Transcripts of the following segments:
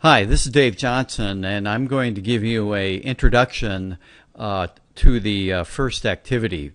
Hi, this is Dave Johnson, and I'm going to give you an introduction to the first activity.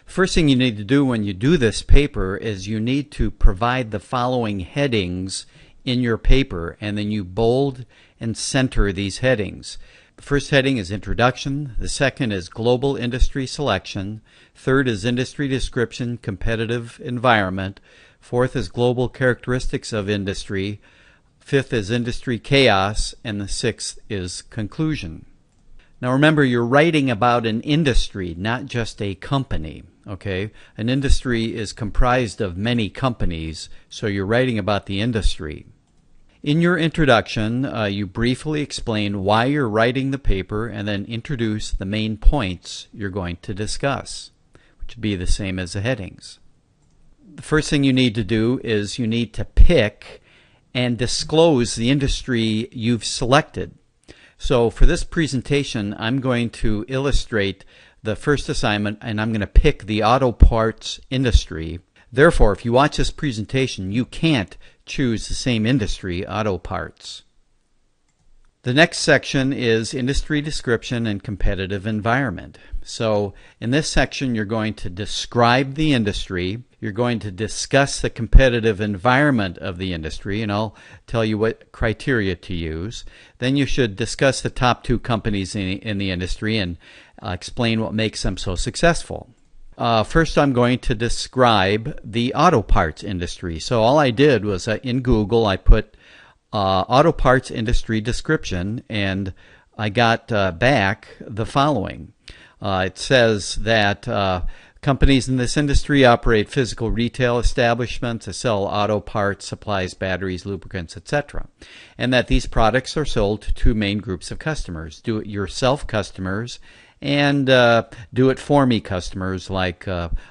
First thing you need to do when you do this paper is you need to provide the following headings in your paper, and then you bold and center these headings. The first heading is Introduction. The second is Global Industry Selection. Third is Industry Description, Competitive Environment. Fourth is Global Characteristics of Industry. Fifth is Industry Chaos, and the sixth is Conclusion. Now remember, you're writing about an industry, not just a company. Okay? An industry is comprised of many companies, so you're writing about the industry. In your introduction, you briefly explain why you're writing the paper and then introduce the main points you're going to discuss, which would be the same as the headings. The first thing you need to do is you need to pick and disclose the industry you've selected. So for this presentation, I'm going to illustrate the first assignment, and I'm going to pick the auto parts industry. Therefore, if you watch this presentation, you can't choose the same industry, auto parts. The next section is Industry Description and Competitive Environment. So in this section, you're going to describe the industry. You're going to discuss the competitive environment of the industry, and I'll tell you what criteria to use. Then you should discuss the top two companies in the industry and explain what makes them so successful. First, I'm going to describe the auto parts industry. So all I did was in Google, I put auto parts industry description, and I got back the following. It says that companies in this industry operate physical retail establishments that sell auto parts, supplies, batteries, lubricants, etc. And that these products are sold to two main groups of customers: do-it-yourself customers and do-it-for-me customers like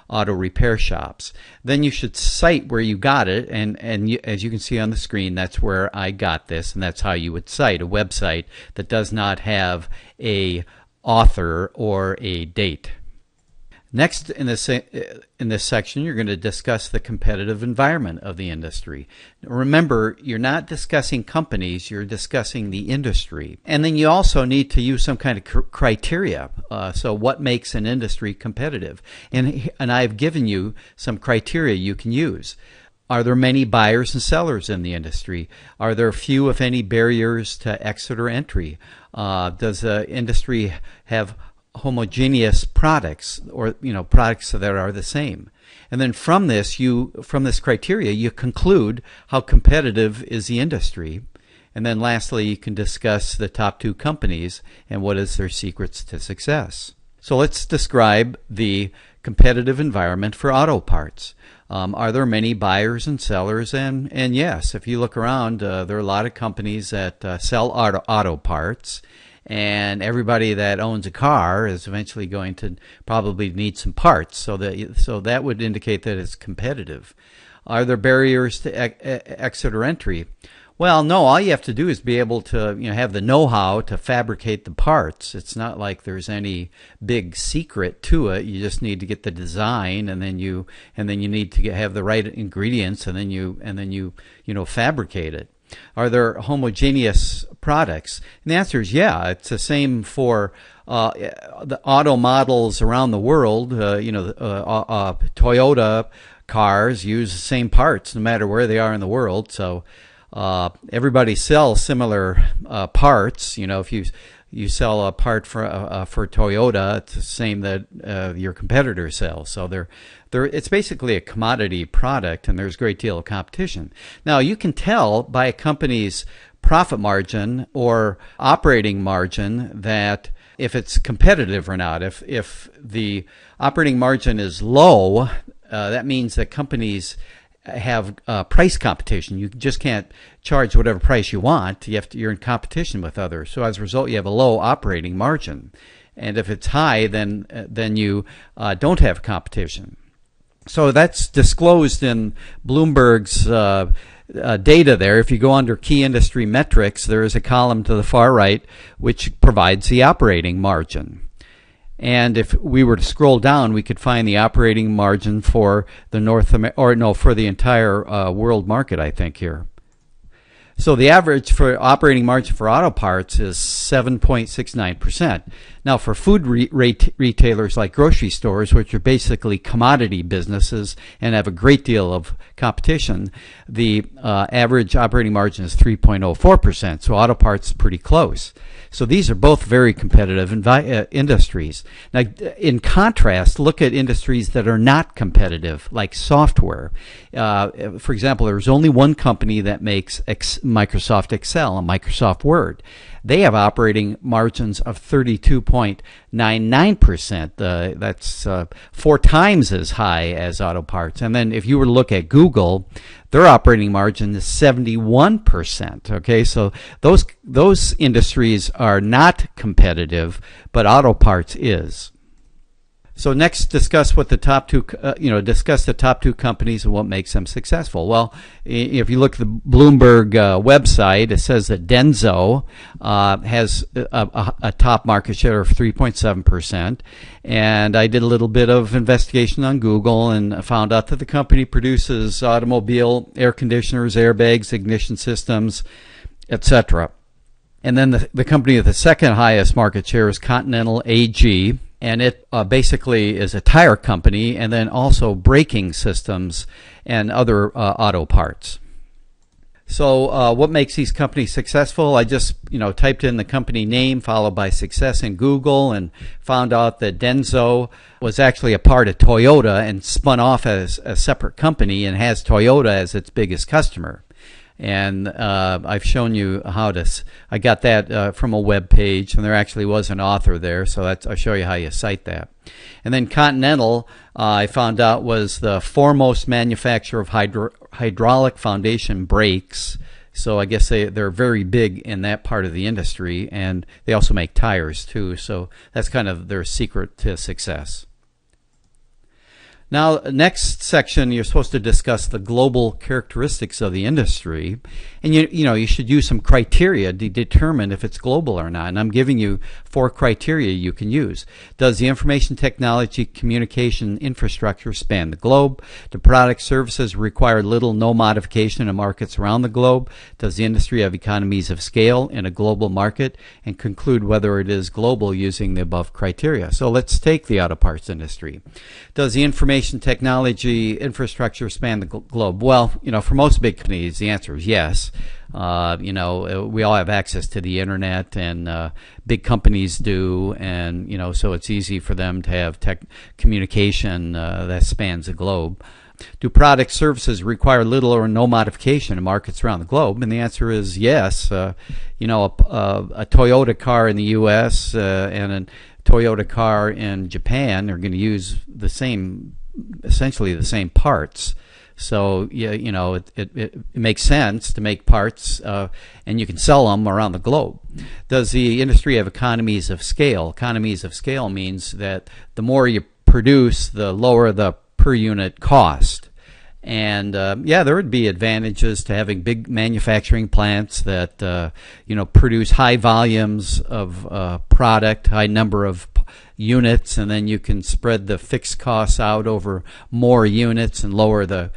auto repair shops. Then you should cite where you got it, and as you can see on the screen, that's where I got this, and that's how you would cite a website that does not have a author or a date. Next, in this section, you're going to discuss the competitive environment of the industry. Remember, you're not discussing companies, you're discussing the industry. And then you also need to use some kind of criteria. So what makes an industry competitive? And I've given you some criteria you can use. Are there many buyers and sellers in the industry? Are there few, if any, barriers to exit or entry? Does the industry have homogeneous products, or products that are the same? And then from this criteria, you conclude how competitive is the industry. And then lastly, you can discuss the top two companies and what is their secrets to success. So let's describe the competitive environment for auto parts. Are there many buyers and sellers? And yes, if you look around, there are a lot of companies that sell auto parts, and everybody that owns a car is eventually going to probably need some parts, so that would indicate that it's competitive. Are there barriers to exit or entry? Well, no, all you have to do is be able to have the know-how to fabricate the parts. It's not like there's any big secret to it. You just need to get the design, and then you need to have the right ingredients, and then you fabricate it. Are there homogeneous products? And the answer is yeah. It's the same for the auto models around the world. Toyota cars use the same parts no matter where they are in the world. So everybody sells similar parts. If you sell a part for Toyota, it's the same that your competitor sells. So it's basically a commodity product, and there's a great deal of competition. Now, you can tell by a company's profit margin or operating margin that if it's competitive or not. If the operating margin is low, that means that companies have price competition. You just can't charge whatever price you want. You're in competition with others. So as a result, you have a low operating margin. And if it's high, then you don't have competition. So that's disclosed in Bloomberg's data there. If you go under key industry metrics, there is a column to the far right which provides the operating margin. And if we were to scroll down, we could find the operating margin for the for the entire world market, I think, here. So the average for operating margin for auto parts is 7.69%. Now for food retailers like grocery stores, which are basically commodity businesses and have a great deal of competition, the average operating margin is 3.04%. So auto parts is pretty close. So these are both very competitive industries. Now, in contrast, look at industries that are not competitive, like software. For example, there's only one company that makes Microsoft Excel and Microsoft Word. They have operating margins of 32.99%. That's 4 times as high as auto parts. And then if you were to look at Google, their operating margin is 71%. Okay, so those industries are not competitive, but auto parts is. So next, discuss what the top two, discuss the top 2 companies and what makes them successful. Well, if you look at the Bloomberg website, it says that Denso has a top market share of 3.7%. And I did a little bit of investigation on Google and found out that the company produces automobile air conditioners, airbags, ignition systems, etc. And then the company with the second highest market share is Continental AG. And it basically is a tire company and then also braking systems and other auto parts. So what makes these companies successful? I just typed in the company name followed by success in Google and found out that Denso was actually a part of Toyota and spun off as a separate company and has Toyota as its biggest customer. And I've shown you how to. I got that from a web page, and there actually was an author there, so I'll show you how you cite that. And then Continental, I found out, was the foremost manufacturer of hydraulic foundation brakes. So I guess they're very big in that part of the industry, and they also make tires too. So that's kind of their secret to success. Now, next section, you're supposed to discuss the global characteristics of the industry, and you should use some criteria to determine if it's global or not. And I'm giving you 4 criteria you can use. Does the information technology communication infrastructure span the globe? Do product services require little, no modification in markets around the globe? Does the industry have economies of scale in a global market? And conclude whether it is global using the above criteria. So let's take the auto parts industry. Does the information technology infrastructure span the globe? Well, for most big companies, the answer is yes. We all have access to the internet, and big companies do, and so it's easy for them to have communication that spans the globe. Do product services require little or no modification in markets around the globe? And the answer is yes. A Toyota car in the U.S. And a Toyota car in Japan are going to use essentially the same parts. So it makes sense to make parts, and you can sell them around the globe. Does the industry have economies of scale? Economies of scale means that the more you produce, the lower the per unit cost. And there would be advantages to having big manufacturing plants that produce high volumes of product, high number of units, and then you can spread the fixed costs out over more units and lower the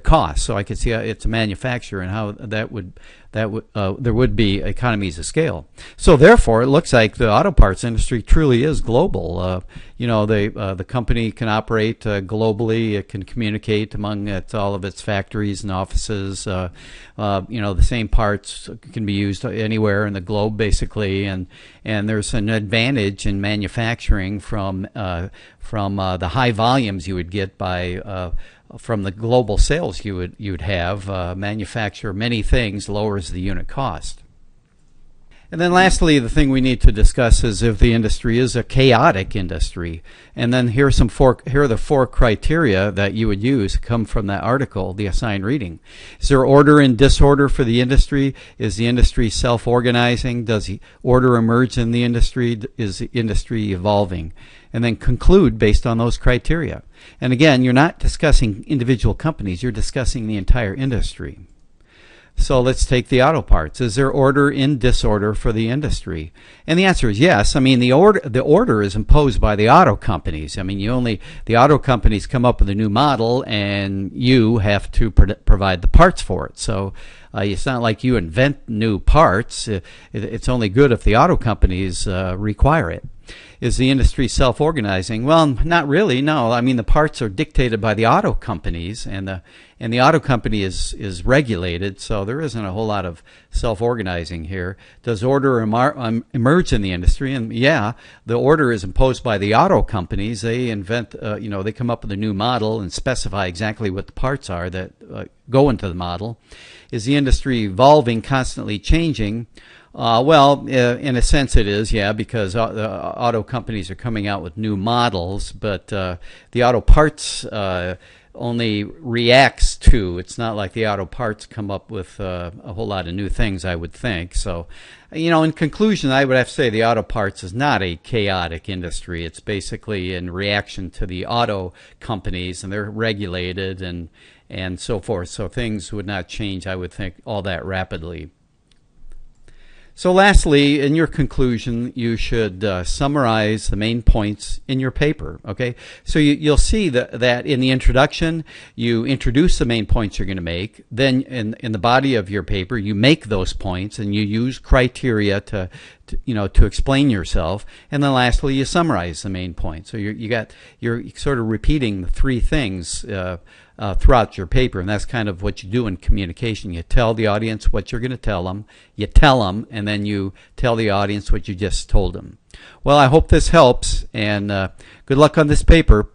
cost. So I could see how it's a manufacturer and how there would be economies of scale. So therefore, it looks like the auto parts industry truly is global. The company can operate globally. It can communicate among all of its factories and offices. The same parts can be used anywhere in the globe, basically, and there's an advantage in manufacturing from the high volumes you would get from the global sales you would have. Manufacture many things lowers the unit cost. And then lastly, the thing we need to discuss is if the industry is a chaotic industry. And then here are the 4 criteria that you would use come from that article, the assigned reading. Is there order and disorder for the industry? Is the industry self-organizing? Does the order emerge in the industry? Is the industry evolving? And then conclude based on those criteria. And again, you're not discussing individual companies, you're discussing the entire industry. So let's take the auto parts. Is there order in disorder for the industry? And the answer is yes. I mean, the order is imposed by the auto companies. I mean, the auto companies come up with a new model, and you have to provide the parts for it. So It's not like you invent new parts. It's only good if the auto companies require it. Is the industry self-organizing? Well, not really. No, I mean the parts are dictated by the auto companies, and the auto company is regulated, so there isn't a whole lot of self-organizing here. Does order emerge in the industry? And yeah, the order is imposed by the auto companies. They invent, they come up with a new model and specify exactly what the parts are that go into the model. Is the industry evolving, constantly changing? In a sense it is, yeah, because the auto companies are coming out with new models, but the auto parts only reacts to. It's not like the auto parts come up with a whole lot of new things, I would think. So, in conclusion, I would have to say the auto parts is not a chaotic industry. It's basically in reaction to the auto companies, and they're regulated and so forth. So things would not change, I would think, all that rapidly. So lastly, in your conclusion, you should summarize the main points in your paper, okay? So you'll see that in the introduction, you introduce the main points you're going to make. Then in the body of your paper, you make those points, and you use criteria to explain yourself. And then lastly, you summarize the main points. So you're sort of repeating the three things throughout your paper, and that's kind of what you do in communication. You tell the audience what you're going to tell them, you tell them, and then you tell the audience what you just told them. Well, I hope this helps, and good luck on this paper.